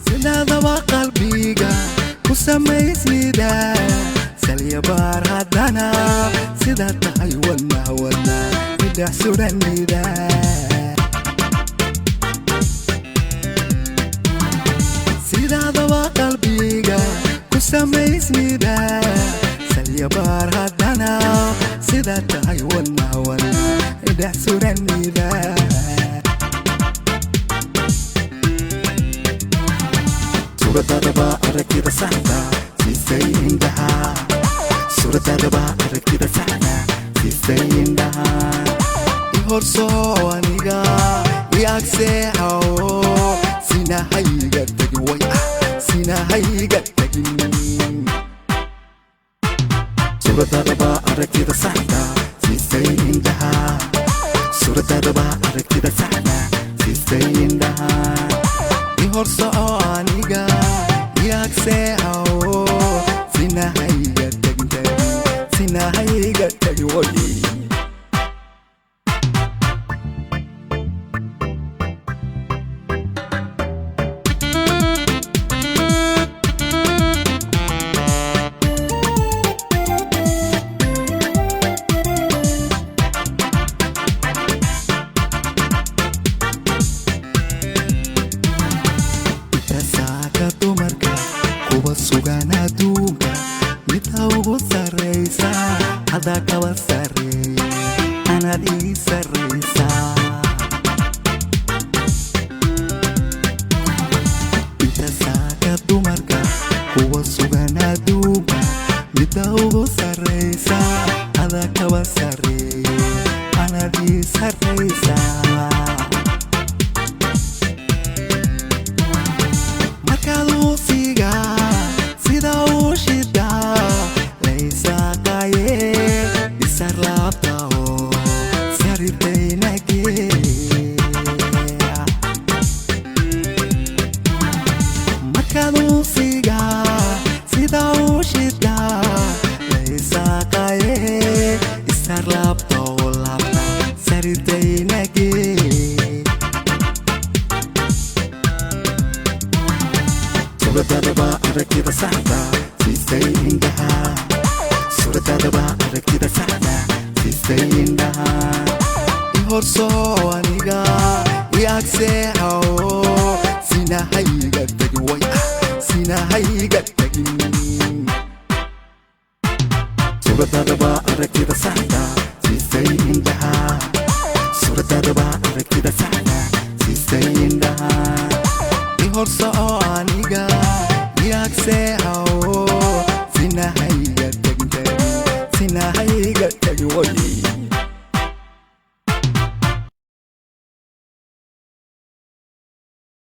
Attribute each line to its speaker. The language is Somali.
Speaker 1: sidaadaba qalbiga ku samaysnida salya baar haddana sidaa tahay wadna wadna idhax suranida sidaadaba qalbiga ku samaysnida salya baar haddana sidaa tahay wadna wadna idhax suranida suradadaba aragtida saxda siisay indhaha suradadaba aragtida saxda siisay indhaha i horsoo aniga i agseexawo sinahayga tagin way sinahayga tagin suradadaba aragtida saxda siisay indhaha suradadaba aragtida saxda siisay indhaha i horsoo aniga i agseexawo sinahayga tagin tagin sinahayga tagin way sugan adduunka midda ugu sarraysa hadda kaba sarreey anaad ii sarraysa inta saaka dumarka kuwa sugan adduunka midda ugu sarraysa hadda kaba sarreey anaad ii sarraysa markaad uusiga sida uu shida laysaqaye isar laabtawo saridaynage markaad uusiga sida uu shida laysaqaye isar laabtawo laabta saridaynage suradadaba aragtida saxda siisay indhaha suradadaba aragtida saxda siisay indhaha i horsoo aniga i agseexawo sinahayga tagin way sinahayga tagin suradadaba aragtida saxda siisay indhaha suradadaba aragtida saxda siisay indhaha i horsoo